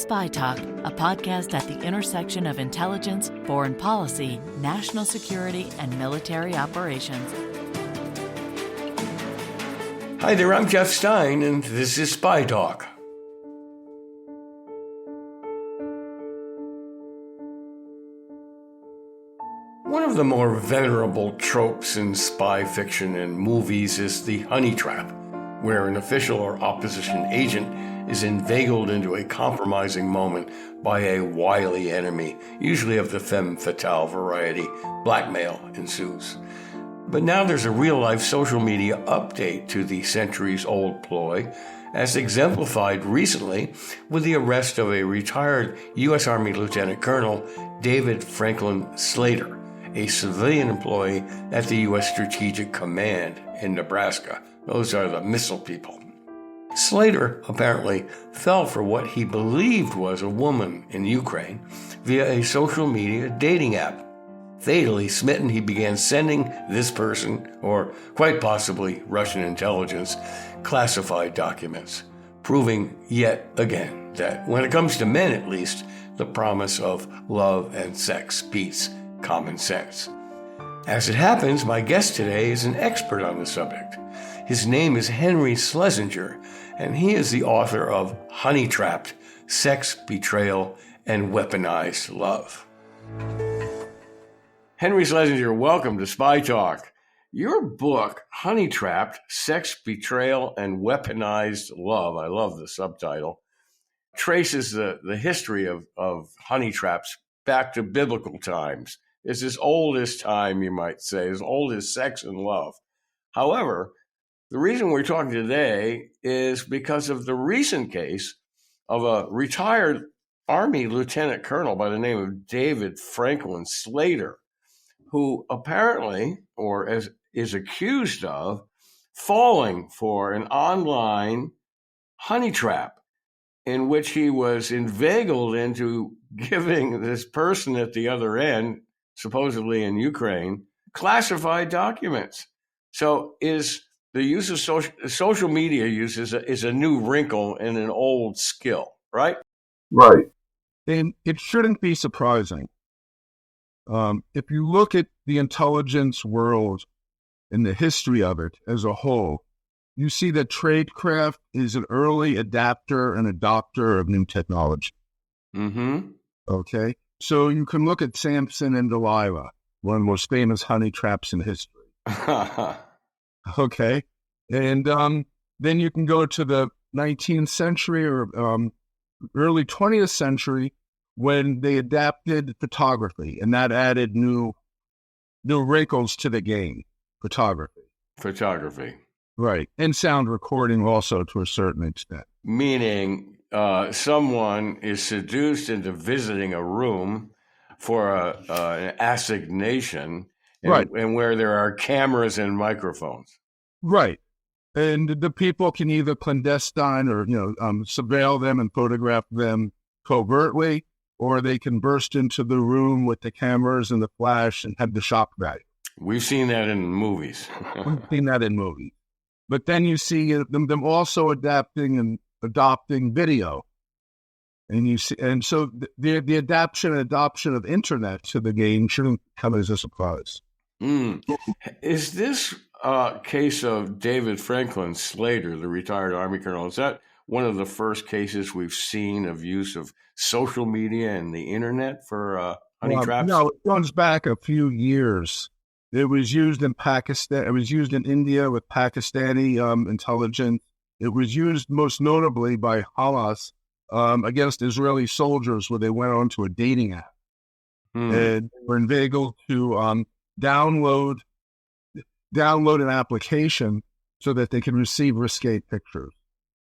Spy Talk, a podcast at the intersection of intelligence, foreign policy, national security, and military operations. Hi there, I'm Jeff Stein, and this is Spy Talk. One of the more venerable tropes in spy fiction and movies is the honey trap, where an official or opposition agent is inveigled into a compromising moment by a wily enemy, usually of the femme fatale variety. Blackmail ensues. But now there's a real-life social media update to the centuries-old ploy, as exemplified recently with the arrest of a retired U.S. Army Lieutenant Colonel David Franklin Slater, a civilian employee at the U.S. Strategic Command in Nebraska. Those are the missile people. Slater apparently fell for what he believed was a woman in Ukraine via a social media dating app. Fatally smitten, he began sending this person, or quite possibly Russian intelligence, classified documents, proving yet again that when it comes to men at least, the promise of love and sex, peace, common sense. As it happens, my guest today is an expert on the subject. His name is Henry Schlesinger, and he is the author of Honeytraps, Sex, Betrayal, and Weaponized Love. Henry Schlesinger, welcome to Spy Talk. Your book, Honeytraps, Sex, Betrayal, and Weaponized Love, I love the subtitle, traces the history of honey traps back to biblical times. It's as old as time, you might say, as old as sex and love. However, the reason we're talking today is because of the recent case of a retired Army Lieutenant Colonel by the name of David Franklin Slater, who apparently, or is accused of, falling for an online honey trap in which he was inveigled into giving this person at the other end, supposedly in Ukraine, classified documents. So is the use of social media use is a new wrinkle in an old skill, right? Right. And it shouldn't be surprising. If you look at the intelligence world and the history of it as a whole, you see that tradecraft is an early adapter and adopter of new technology. Mm-hmm. Okay? So you can look at Samson and Delilah, one of the most famous honey traps in history. Okay? And then you can go to the 19th century or early 20th century when they adapted photography, and that added new wrinkles to the game, photography. Right. And sound recording also to a certain extent. Meaning someone is seduced into visiting a room for an assignation, right, and where there are cameras and microphones. Right. And the people can either clandestine or, surveil them and photograph them covertly, or they can burst into the room with the cameras and the flash and have the shock value. We've seen that in movies. We've seen that in movies. But then you see them also adapting and adopting video. And so the adaptation and adoption of internet to the game shouldn't come as a surprise. Is this case of David Franklin Slater, the retired Army colonel, is that one of the first cases we've seen of use of social media and the internet for honey traps? No, it runs back a few years. It was used in Pakistan. It was used in India with Pakistani intelligence. It was used most notably by Hamas against Israeli soldiers, where they went onto a dating app and were inveigled to download an application so that they could receive risque pictures.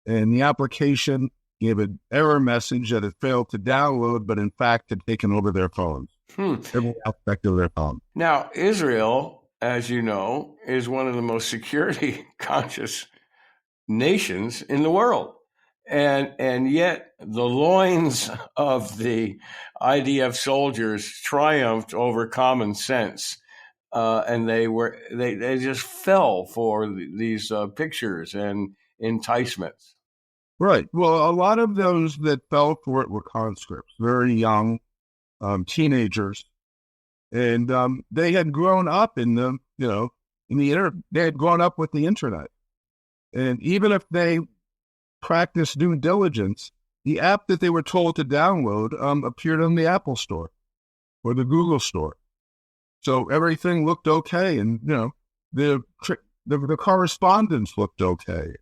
And the application gave an error message that it failed to download, but in fact had taken over their phones. Every aspect of their phone. Now, Israel, as you know, is one of the most security conscious nations in the world. And yet the loins of the IDF soldiers triumphed over common sense. And they just fell for these pictures and enticements. Right. Well, a lot of those that fell for it were conscripts, very young, teenagers, and they had grown up in the, they had grown up with the internet. And even if they practiced due diligence, the app that they were told to download appeared on the Apple Store or the Google Store. So everything looked okay, and the the correspondence looked okay.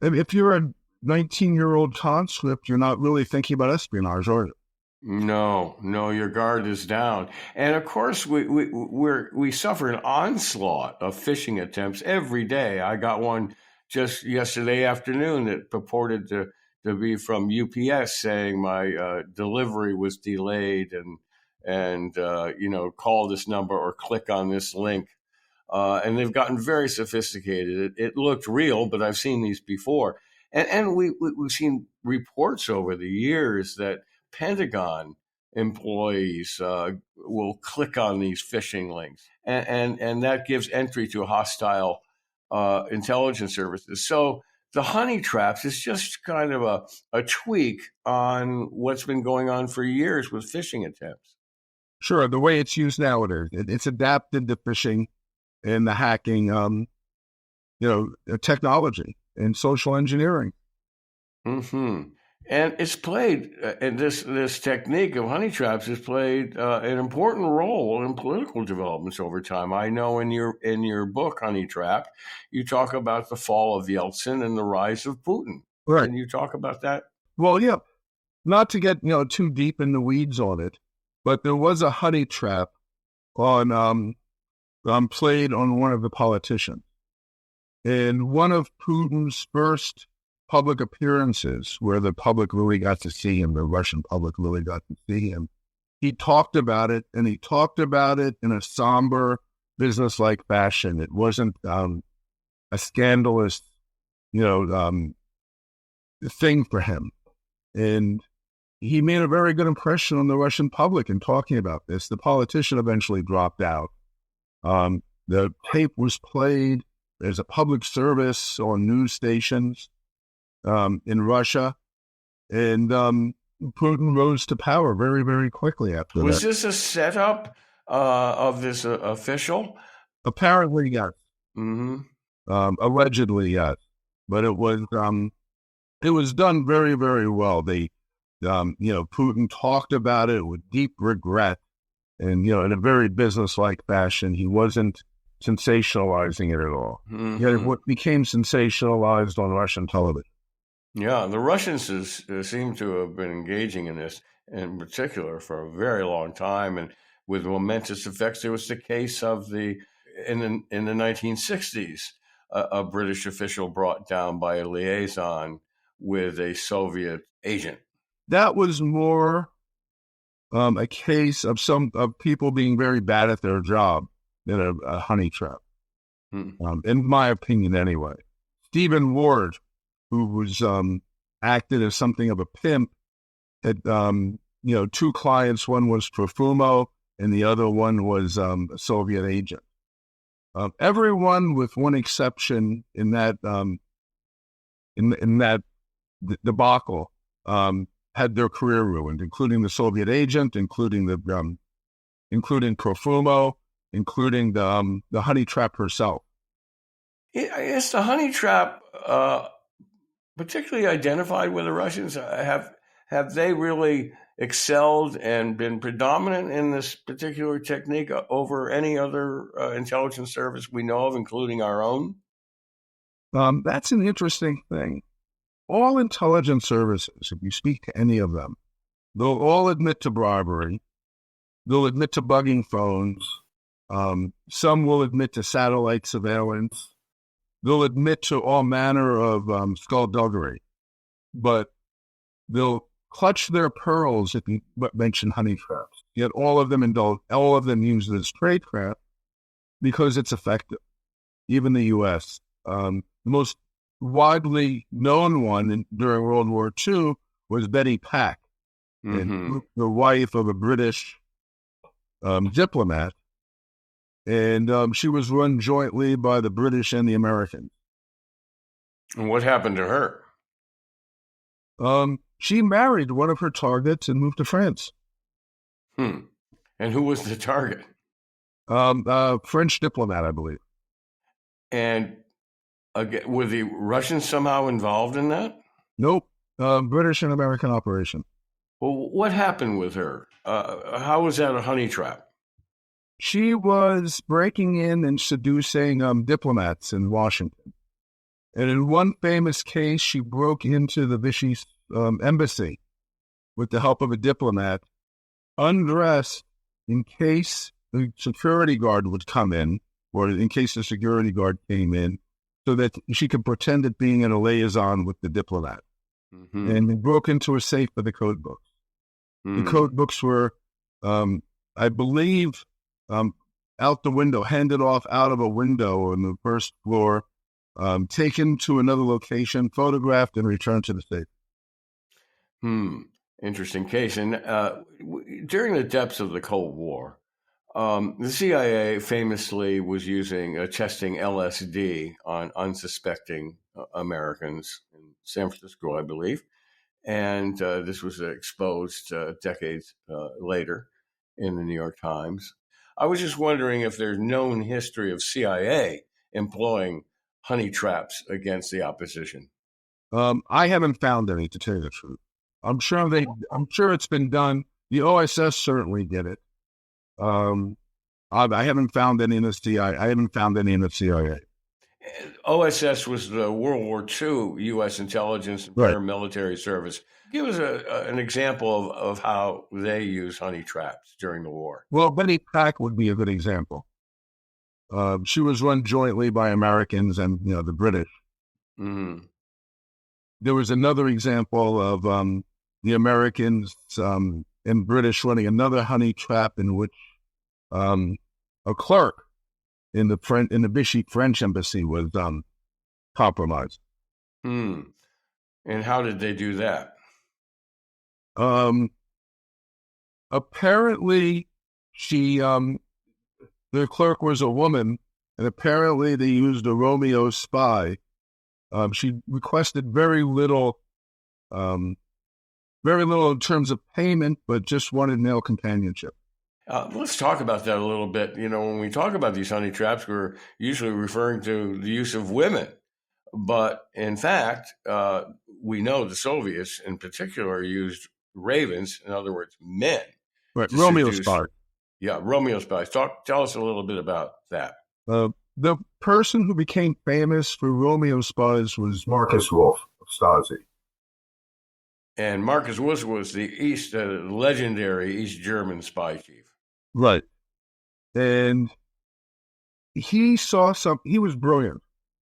If you're a 19-year-old conscript, you're not really thinking about espionage, are you? No, your guard is down. And of course, we suffer an onslaught of phishing attempts every day. I got one just yesterday afternoon that purported to be from UPS saying my delivery was delayed and call this number or click on this link. And they've gotten very sophisticated. It looked real, but I've seen these before. And we've seen reports over the years that Pentagon employees will click on these phishing links, and that gives entry to hostile intelligence services. So the honey traps is just kind of a tweak on what's been going on for years with phishing attempts. Sure, the way it's used nowadays, it's adapted to phishing and the hacking, technology and social engineering. Mm-hmm. And it's played, and this technique of honey traps has played an important role in political developments over time. I know in your book, Honey Trap, you talk about the fall of Yeltsin and the rise of Putin. Right. Can you talk about that? Well, yeah, not to get too deep in the weeds on it, but there was a honey trap on played on one of the politicians, and one of Putin's first public appearances where the public really got to see him, the Russian public really got to see him. He talked about it, and he talked about it in a somber, business-like fashion. It wasn't a scandalous, thing for him. And he made a very good impression on the Russian public in talking about this. The politician eventually dropped out. The tape was played as a public service on news stations in Russia, and Putin rose to power very, very quickly after that. Was this a setup of this official? Apparently, yes. Mm-hmm. Allegedly, yes. But it was done very, very well. Putin talked about it with deep regret, and in a very business-like fashion. He wasn't sensationalizing it at all. Mm-hmm. Yet it became sensationalized on Russian television. Yeah, the Russians seem to have been engaging in this in particular for a very long time, and with momentous effects. There was the case of in the 1960s, a British official brought down by a liaison with a Soviet agent. That was more a case of people being very bad at their job than a honey trap, in my opinion, anyway. Stephen Ward, who was acted as something of a pimp, had two clients. One was Profumo, and the other one was a Soviet agent. Everyone, with one exception, in that debacle, had their career ruined, including the Soviet agent, including Profumo, including the honey trap herself. Is the honey trap particularly identified with the Russians? Have they really excelled and been predominant in this particular technique over any other intelligence service we know of, including our own? That's an interesting thing. All intelligence services, if you speak to any of them, they'll all admit to bribery. They'll admit to bugging phones. Some will admit to satellite surveillance. They'll admit to all manner of skullduggery, but they'll clutch their pearls if you mention honey traps. Yet all of them use it as tradecraft because it's effective. Even the U.S. The most widely known one during World War II was Betty Pack, and the wife of a British diplomat. And she was run jointly by the British and the Americans. And what happened to her? She married one of her targets and moved to France. Hmm. And who was the target? French diplomat, I believe. And again, were the Russians somehow involved in that? Nope. British and American operation. Well, what happened with her? How was that a honey trap? She was breaking in and seducing diplomats in Washington. And in one famous case, she broke into the Vichy embassy with the help of a diplomat, undressed in case the security guard would come in, or in case the security guard came in, so that she could pretend at being in a liaison with the diplomat. Mm-hmm. And broke into a safe with the code books. Mm. The code books were, I believe, out the window, handed off out of a window on the first floor, taken to another location, photographed, and returned to the safe. Interesting case. And during the depths of the Cold War, the CIA famously was testing LSD on unsuspecting Americans in San Francisco, I believe. And this was exposed decades later in the New York Times. I was just wondering if there's known history of CIA employing honey traps against the opposition. I haven't found any, to tell you the truth. I'm sure it's been done. The OSS certainly did it. I haven't found any in the CIA. I haven't found any in the CIA. OSS was the World War II U.S. intelligence and paramilitary service. Give us an example of how they use honey traps during the war. Well, Betty Pack would be a good example. She was run jointly by Americans and the British. Mm-hmm. There was another example of the Americans and British running another honey trap in which a clerk in the Vichy French embassy was compromised. And how did they do that? Apparently, the clerk was a woman, and apparently they used a Romeo spy. She requested very little in terms of payment, but just wanted male companionship. Let's talk about that a little bit. When we talk about these honey traps, we're usually referring to the use of women. But in fact, we know the Soviets in particular used ravens, in other words, men. Right, Romeo spy. Yeah, Romeo spies. Tell us a little bit about that. The person who became famous for Romeo spies was Marcus Wolf of Stasi. And Marcus Wolf was the legendary East German spy chief. Right. And he saw he was brilliant.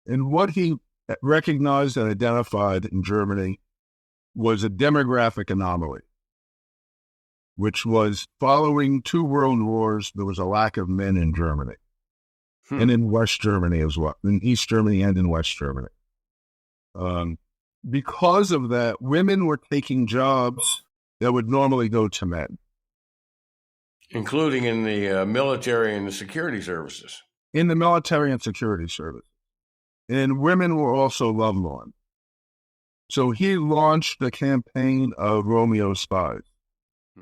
And what he recognized and identified in Germany was a demographic anomaly, which was following 2 world wars, there was a lack of men in Germany. And in West Germany as well, in East Germany and in West Germany. Because of that, women were taking jobs that would normally go to men. Including in the military and the security services. In the military and security service. And women were also lovelorn. So he launched a campaign of Romeo spies,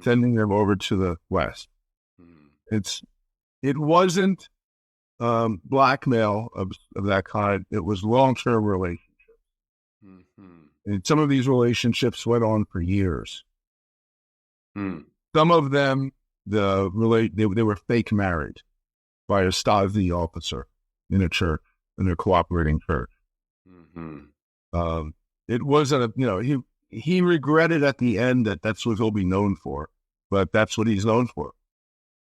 sending them over to the West. It wasn't blackmail of that kind. It was long-term relationships. And some of these relationships went on for years. Some of them, they were fake married by a Stasi officer in a church, in a cooperating church. It wasn't he regretted at the end that's what he'll be known for, but that's what he's known for.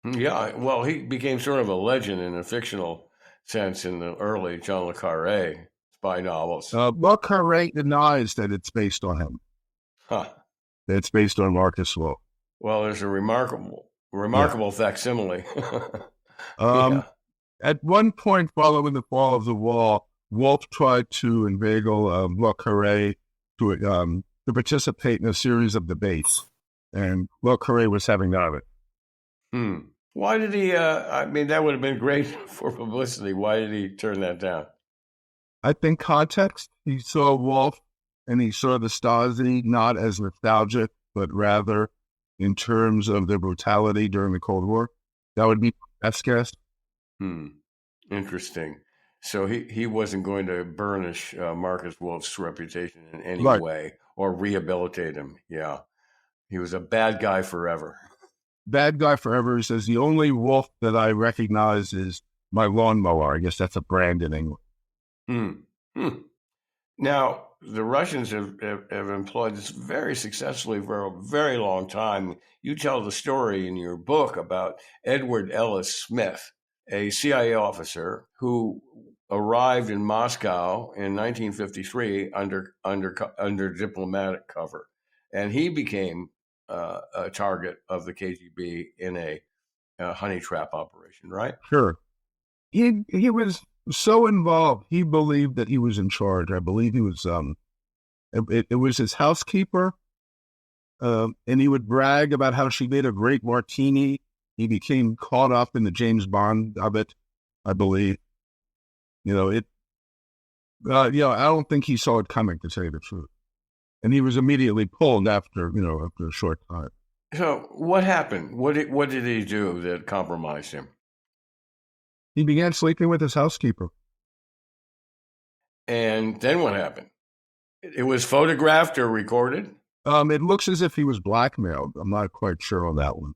Yeah, well, he became sort of a legend in a fictional sense in the early John le Carré spy novels. Le Carré denies that it's based on him. That it's based on Marcus Wolf. Well, there's a remarkable facsimile. At one point, following the fall of the wall, Wolf tried to inveigle Le Carré to participate in a series of debates, and Le Carré was having none of it. Why did he, that would have been great for publicity. Why did he turn that down? I think context. He saw Wolf and he saw the Stasi not as nostalgic, but rather in terms of their brutality during the Cold War. That would be my best guess. Interesting. So he wasn't going to burnish Marcus Wolf's reputation in any Right. way or rehabilitate him. Yeah. He was a bad guy forever. Bad guy forever. He says the only Wolf that I recognize is my lawnmower. I guess that's a brand in England. Now, the Russians have employed this very successfully for a very long time. You tell the story in your book about Edward Ellis Smith, a CIA officer who arrived in Moscow in 1953 under diplomatic cover, and he became a target of the KGB in a honey trap operation, right? Sure. He was so involved. He believed that he was in charge. I believe he was. It was his housekeeper, and he would brag about how she made a great martini. He became caught up in the James Bond of it, I believe. I don't think he saw it coming, to tell you the truth. And he was immediately pulled after a short time. So what happened? What did he do that compromised him? He began sleeping with his housekeeper. And then what happened? It was photographed or recorded? It looks as if he was blackmailed. I'm not quite sure on that one.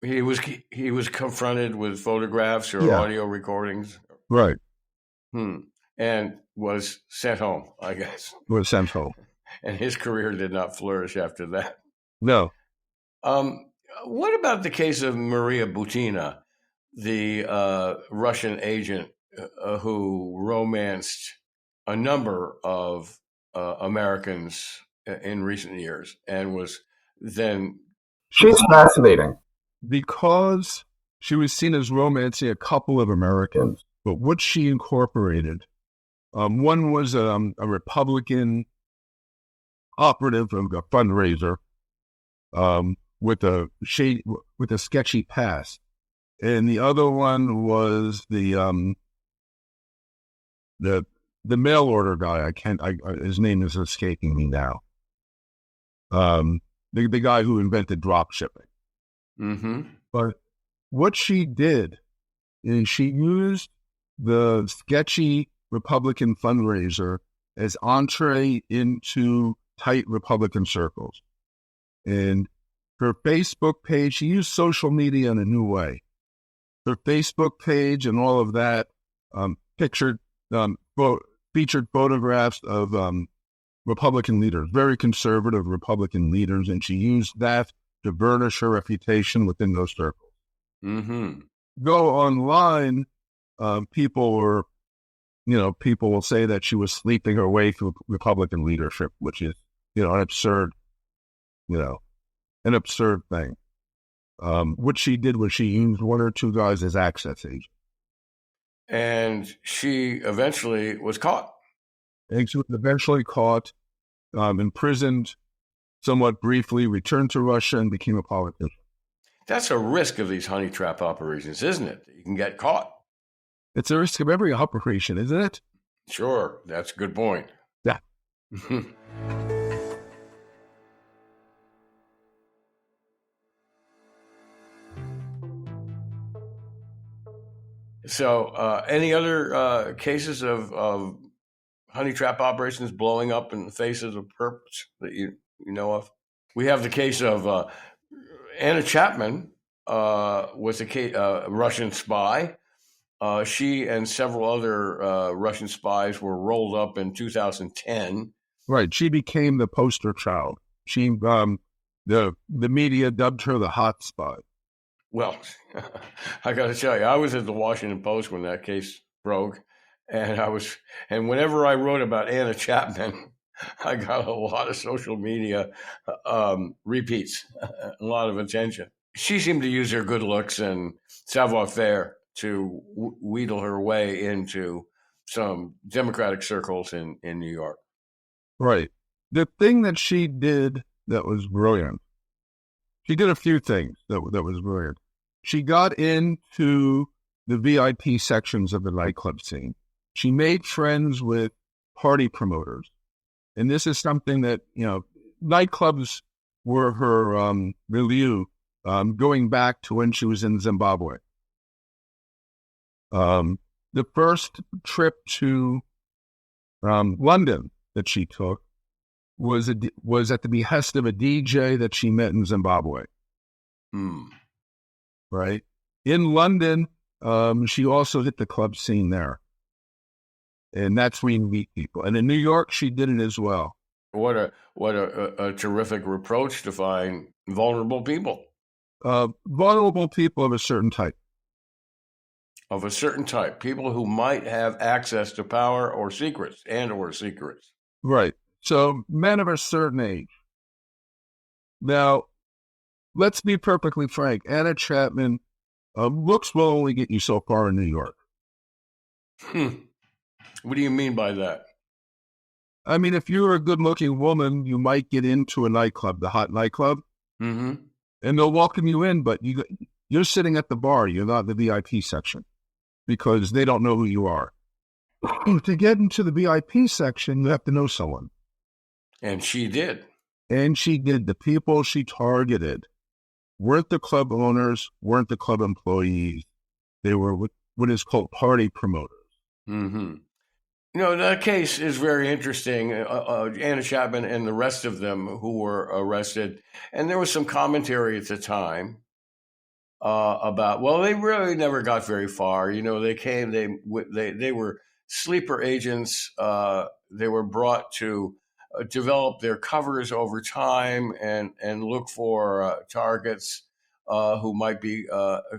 He was confronted with photographs or audio recordings? Right. And was sent home, I guess. Was sent home. And his career did not flourish after that. No. What about the case of Maria Butina, the Russian agent who romanced a number of Americans in recent years and was then... She's fascinating. Because she was seen as romancing a couple of Americans, but what she incorporated, one was a Republican operative of a fundraiser with a sketchy past, and the other one was the mail order guy. His name is escaping me now. The guy who invented drop shipping. Mm-hmm. But what she did is she used the sketchy Republican fundraiser as entree into tight Republican circles. And her Facebook page, she used social media in a new way. Her Facebook page and all of that featured photographs of Republican leaders, very conservative Republican leaders, and she used that to burnish her reputation within those circles. Mm-hmm. Go online, people will say that she was sleeping her way through Republican leadership, which is, an absurd thing. What she did was she used one or two guys as access agents. And she eventually was caught. And she was eventually caught, imprisoned somewhat briefly, returned to Russia, and became a politician. That's a risk of these honey trap operations, isn't it? You can get caught. It's a risk of every operation, isn't it? Sure. That's a good point. Yeah. So, any other cases of honey trap operations blowing up in the faces of perps that you know of? We have the case of Anna Chapman was a Russian spy. She and several other Russian spies were rolled up in 2010. Right. She became the poster child. She, the media dubbed her the hot spy. Well, I got to tell you, I was at the Washington Post when that case broke, and whenever I wrote about Anna Chapman, I got a lot of social media repeats, a lot of attention. She seemed to use her good looks and savoir-faire to wheedle her way into some Democratic circles in New York. Right. The thing that she did that was brilliant, she did a few things that was brilliant. She got into the VIP sections of the nightclub scene. She made friends with party promoters. And this is something that, nightclubs were her milieu going back to when she was in Zimbabwe. The first trip to London that she took was at the behest of a DJ that she met in Zimbabwe. Right? In London, she also hit the club scene there. And that's where you meet people. And in New York, she did it as well. What a terrific reproach to find vulnerable people. Vulnerable people of a certain type. People who might have access to power or secrets. Right. So men of a certain age. Now, let's be perfectly frank. Anna Chapman, looks will only get you so far in New York. What do you mean by that? I mean, if you're a good-looking woman, you might get into a nightclub, the hot nightclub, and they'll welcome you in, but you're sitting at the bar. You're not in the VIP section because they don't know who you are. To get into the VIP section, you have to know someone. And she did. The people she targeted weren't the club owners, weren't the club employees. They were what is called party promoters. That case is very interesting. Anna Chapman and the rest of them who were arrested. And there was some commentary at the time about, well, they really never got very far. They were sleeper agents. They were brought to develop their covers over time and look for targets who might be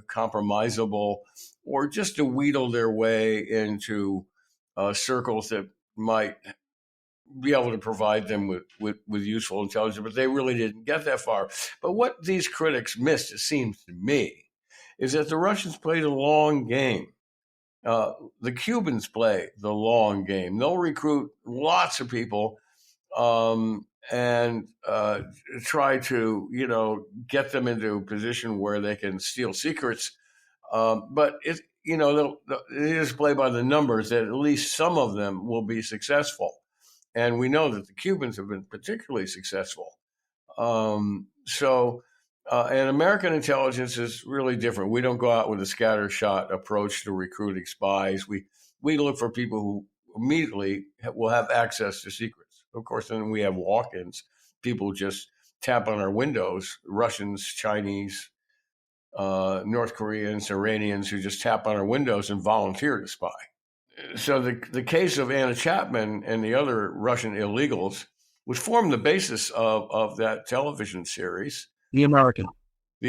compromisable, or just to wheedle their way into circles that might be able to provide them with useful intelligence, but they really didn't get that far. But what these critics missed, it seems to me, is that the Russians played a long game. The Cubans play the long game. They'll recruit lots of people and try to, get them into a position where they can steal secrets. But it is play by the numbers that at least some of them will be successful. And we know that the Cubans have been particularly successful. And American intelligence is really different. We don't go out with a scattershot approach to recruiting spies. We look for people who immediately will have access to secrets. Of course, then we have walk-ins. People just tap on our windows, Russians, Chinese, North Koreans, Iranians, who just tap on our windows and volunteer to spy. So the case of Anna Chapman and the other Russian illegals, which formed the basis of that television series, The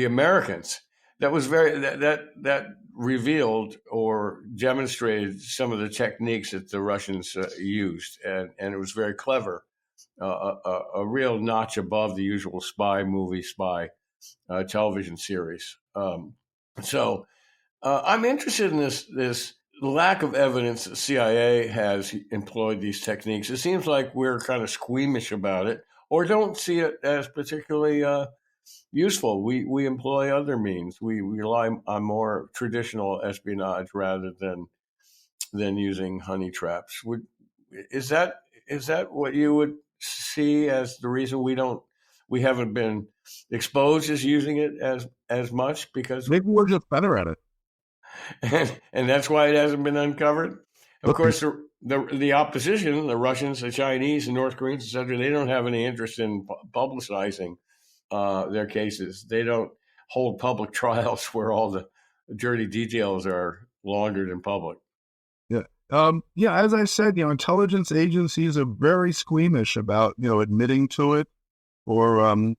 Americans, that was that revealed or demonstrated some of the techniques that the Russians used, and it was very clever, a real notch above the usual spy television series. So I'm interested in this lack of evidence that CIA has employed these techniques. It seems like we're kind of squeamish about it, or don't see it as particularly useful. We employ other means. We rely on more traditional espionage rather than using honey traps. Is that what you would see as the reason we haven't been exposed as using it as much? Because maybe we're just better at it. And that's why it hasn't been uncovered. Of course, the opposition, the Russians, the Chinese, the North Koreans, etc., they don't have any interest in publicizing their cases. They don't hold public trials where all the dirty details are laundered in public. Yeah. As I said, intelligence agencies are very squeamish about, admitting to it or,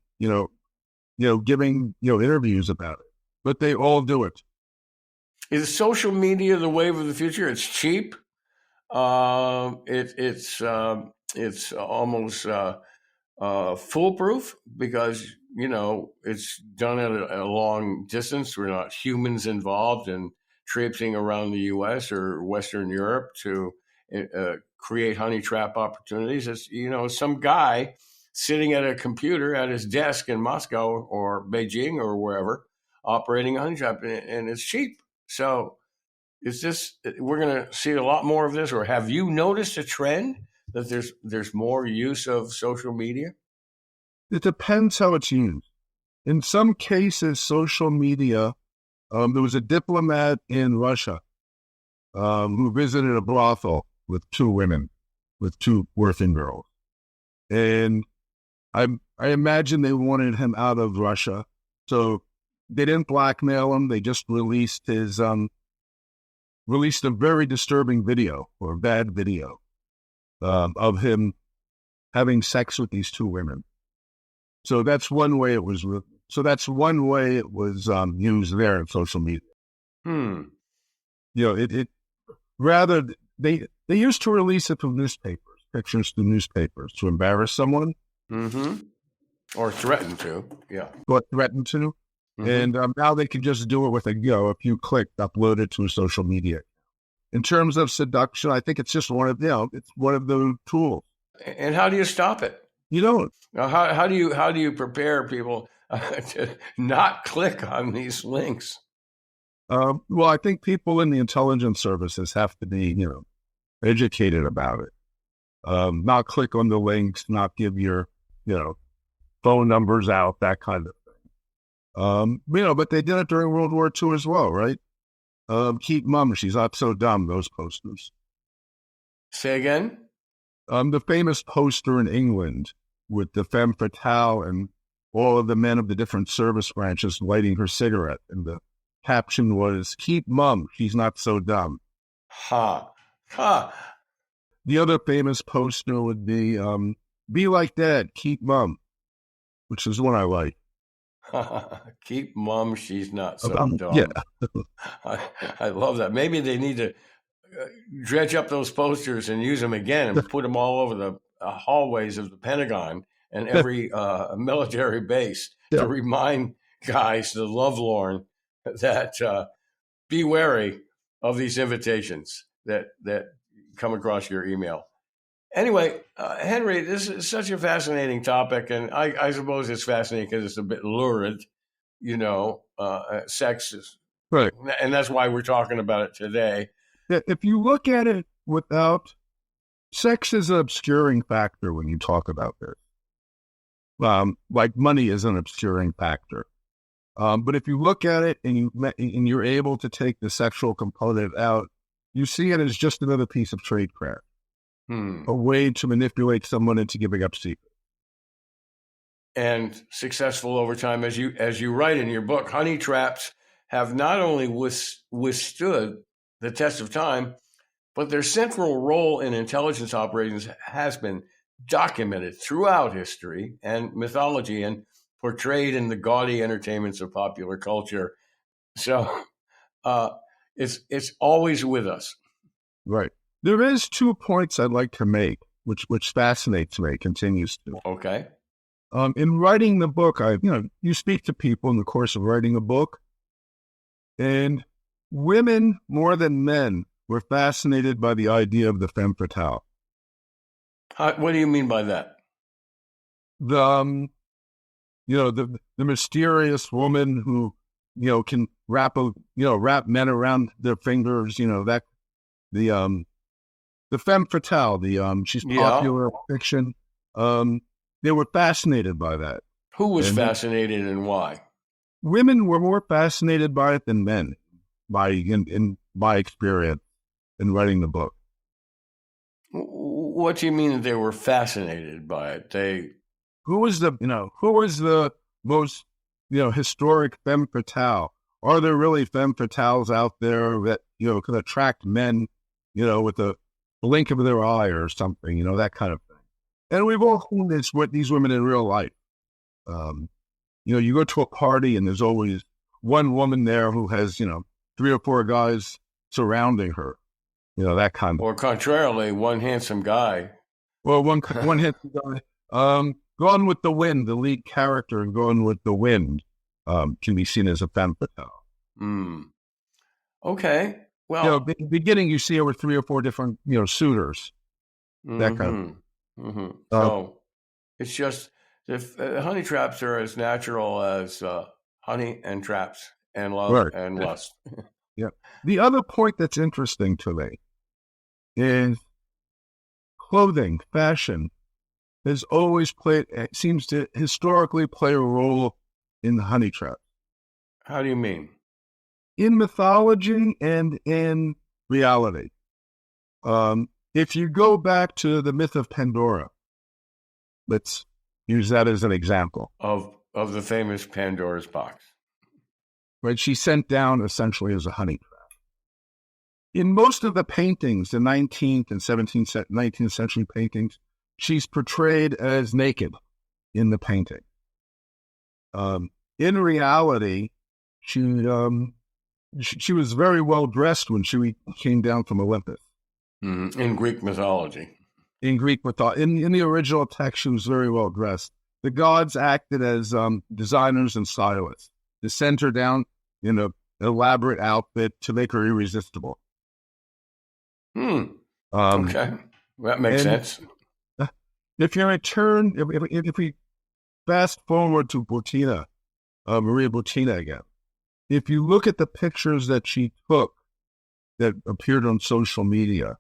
giving, interviews about it, but they all do it. Is social media the wave of the future? It's cheap. It's almost foolproof because it's done at a long distance. We're not humans involved in traipsing around the U.S. or Western Europe to create honey trap opportunities. It's some guy sitting at a computer at his desk in Moscow or Beijing or wherever operating a honey trap, and it's cheap. So we're going to see a lot more of this, or have you noticed a trend that there's more use of social media? It depends how it's used. In some cases, social media, there was a diplomat in Russia who visited a brothel with two women, with two working girls. And I imagine they wanted him out of Russia. So they didn't blackmail him. They just released a very disturbing video, or bad video, of him having sex with these two women. So that's one way it was. Used there in social media. Hmm. It rather they used to release it from newspapers, pictures to newspapers to embarrass someone. Mm-hmm. Or threaten to, yeah. But threaten to. Mm-hmm. And now they can just do it with a few clicks, upload it to a social media. In terms of seduction, I think it's just one of the tools. And how do you stop it? You don't. Now, how do you prepare people to not click on these links? Well, I think people in the intelligence services have to be, educated about it. Not click on the links, not give your, phone numbers out, that kind of thing. But they did it during World War II as well, right? Keep mum, she's not so dumb, those posters. Say again? The famous poster in England with the femme fatale and all of the men of the different service branches lighting her cigarette. And the caption was, keep mum, she's not so dumb. Ha. Ha. The other famous poster would be like dad, keep mum, which is one I like. Keep mum, she's not so dumb. Yeah. I love that. Maybe they need to dredge up those posters and use them again and put them all over the hallways of the Pentagon and every military base to remind guys, the lovelorn, that be wary of these invitations that come across your email. Anyway, Henry, this is such a fascinating topic, and I suppose it's fascinating because it's a bit lurid, sex is, right, and that's why we're talking about it today. If you look at it without, sex is an obscuring factor when you talk about this. Like money is an obscuring factor. But if you look at it and you're able to take the sexual component out, you see it as just another piece of tradecraft, a way to manipulate someone into giving up secrets. And successful over time, as you write in your book, Honeytraps have not only withstood the test of time, but their central role in intelligence operations has been documented throughout history and mythology and portrayed in the gaudy entertainments of popular culture. So it's always with us. Right. There is 2 points I'd like to make, which fascinates me, continues to. Okay. In writing the book, you speak to people in the course of writing a book, and women more than men were fascinated by the idea of the femme fatale. What do you mean by that? The mysterious woman who, can wrap men around their fingers, the femme fatale, she's popular in fiction. They were fascinated by that. Who was fascinated and why? Women were more fascinated by it than men, in my experience in writing the book. What do you mean that they were fascinated by it? Who was the most, historic femme fatale? Are there really femme fatales out there that, can attract men, with the blink of their eye or something, that kind of thing? And we've all seen this with these women in real life. You go to a party and there's always one woman there who has, 3 or 4 guys surrounding her, that kind of. Or contrarily, one handsome guy. Well, one handsome guy. Gone with the Wind, the lead character in Gone with the Wind, can be seen as a femme fatale. Okay. Well, in the beginning, you see over 3 or 4 different, suitors. That kind of. Mm-hmm. So it's just honey traps are as natural as honey and traps and love and lust. Yeah. The other point that's interesting to me is clothing, fashion has always seems to historically play a role in the honey trap. How do you mean? In mythology and in reality. If you go back to the myth of Pandora, let's use that as an example. Of the famous Pandora's box. Right? She's sent down essentially as a honey trap. In most of the paintings, the 19th and 19th century paintings, she's portrayed as naked in the painting. In reality, she was very well dressed when she came down from Olympus. Mm-hmm. In Greek mythology. In Greek mythology. In the original text, she was very well dressed. The gods acted as designers and stylists to send her down in an elaborate outfit to make her irresistible. Okay. That makes sense. If you return, if we fast forward to Butina, Maria Butina again, if you look at the pictures that she took that appeared on social media,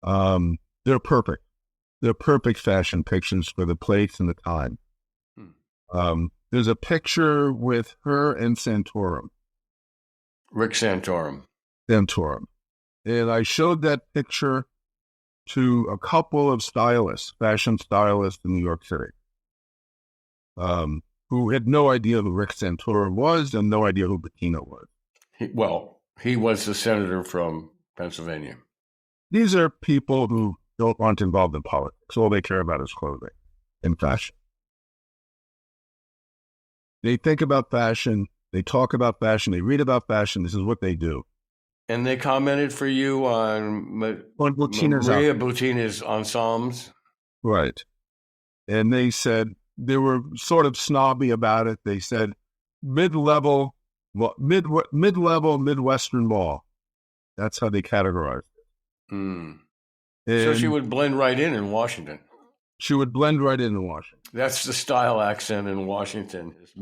they're perfect. They're perfect fashion pictures for the place and the time. There's a picture with her and Santorum. Rick Santorum. And I showed that picture to a couple of stylists, fashion stylists in New York City, who had no idea who Rick Santorum was and no idea who Bettina was. He was the senator from Pennsylvania. These are people who aren't involved in politics. All they care about is clothing and fashion. They think about fashion. They talk about fashion. They read about fashion. This is what they do. And they commented for you on Maria Butina's ensembles? Right. And they said, they were sort of snobby about it. They said, mid-level, Midwestern mall. That's how they categorized it. So she would blend right in Washington. She would blend right in Washington. That's the style accent in Washington. It's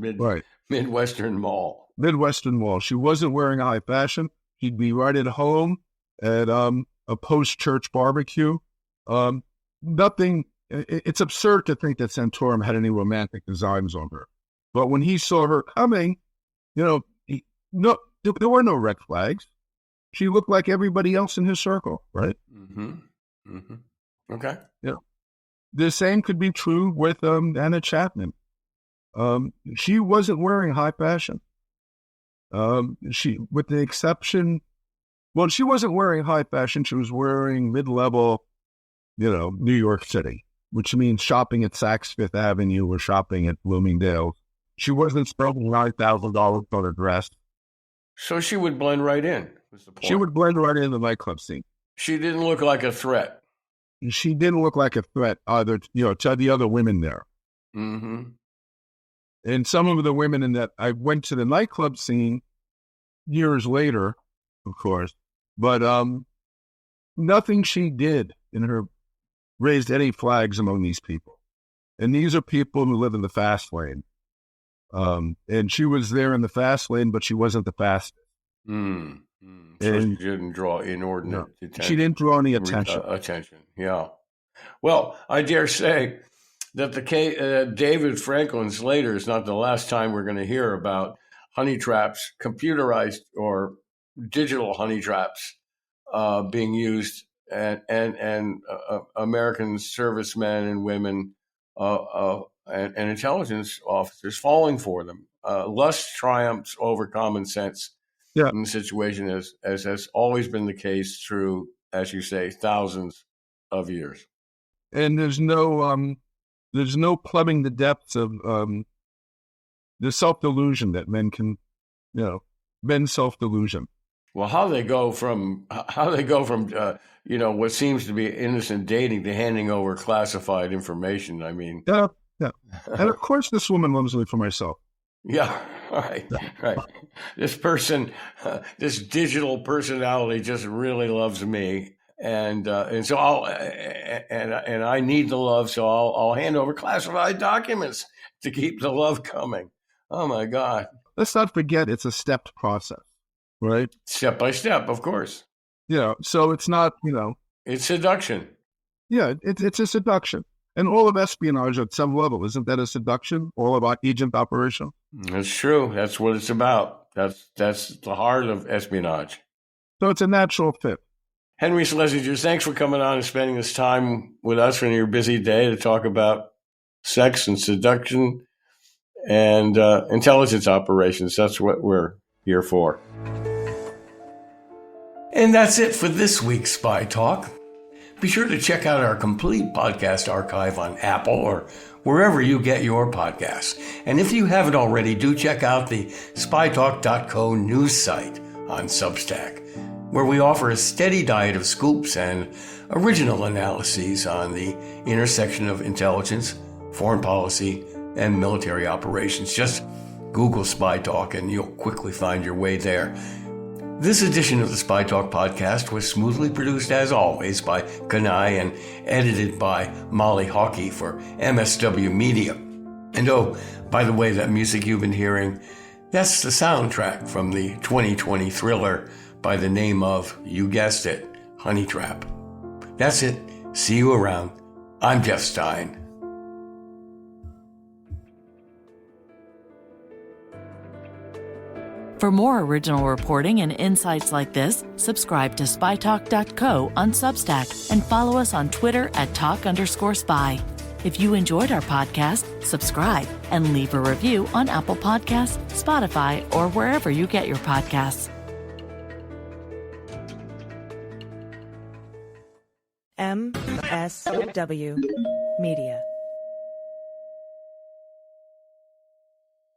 Midwestern mall. Midwestern mall. She wasn't wearing high fashion. She'd be right at home at a post-church barbecue. Nothing. It's absurd to think that Santorum had any romantic designs on her. But when he saw her coming, there were no red flags. She looked like everybody else in his circle, right? Okay. Yeah. The same could be true with Anna Chapman. She wasn't wearing high fashion. She wasn't wearing high fashion. She was wearing mid-level, New York City, which means shopping at Saks Fifth Avenue or shopping at Bloomingdale's. She wasn't spending $9,000 on a dress. So she would blend right in, was the point. She would blend right in the nightclub scene. She didn't look like a threat. She didn't look like a threat either, to the other women there. Mm-hmm. And some of the women in that, I went to the nightclub scene years later, of course, but nothing she did in her raised any flags among these people. And these are people who live in the fast lane. And she was there in the fast lane, but she wasn't the fastest. So she didn't draw inordinate attention. She didn't draw any attention. Yeah. Well, I dare say that David Franklin's later is not the last time we're going to hear about honey traps, computerized or digital honey traps being used, and American servicemen and women and intelligence officers falling for them. Lust triumphs over common sense. Yeah. In the situation, as has always been the case through, as you say, thousands of years. And there's no plumbing the depths of the self-delusion that men can, men's self-delusion. Well, how they go from what seems to be innocent dating to handing over classified information. I mean, yeah. And of course, this woman loves me for myself. Yeah, right. This person, this digital personality, just really loves me, and so I need the love, so I'll hand over classified documents to keep the love coming. Oh my God! Let's not forget it's a stepped process. right? Step by step, of course. So it's not, It's seduction. it's a seduction. And all of espionage at some level, isn't that a seduction? All about agent operation? That's true. That's what it's about. That's the heart of espionage. So it's a natural fit. Henry Schlesinger, thanks for coming on and spending this time with us in your busy day to talk about sex and seduction and intelligence operations. That's what we're here for. And that's it for this week's Spy Talk. Be sure to check out our complete podcast archive on Apple or wherever you get your podcasts. And if you haven't already, do check out the spytalk.co news site on Substack, where we offer a steady diet of scoops and original analyses on the intersection of intelligence, foreign policy, and military operations. Just Google Spy Talk and you'll quickly find your way there. This edition of the Spy Talk podcast was smoothly produced, as always, by Kanai and edited by Molly Hockey for MSW Media. And oh, by the way, that music you've been hearing, that's the soundtrack from the 2020 thriller by the name of, you guessed it, Honeytrap. That's it. See you around. I'm Jeff Stein. For more original reporting and insights like this, subscribe to spytalk.co on Substack and follow us on Twitter at @talk_spy. If you enjoyed our podcast, subscribe and leave a review on Apple Podcasts, Spotify, or wherever you get your podcasts. MSW Media.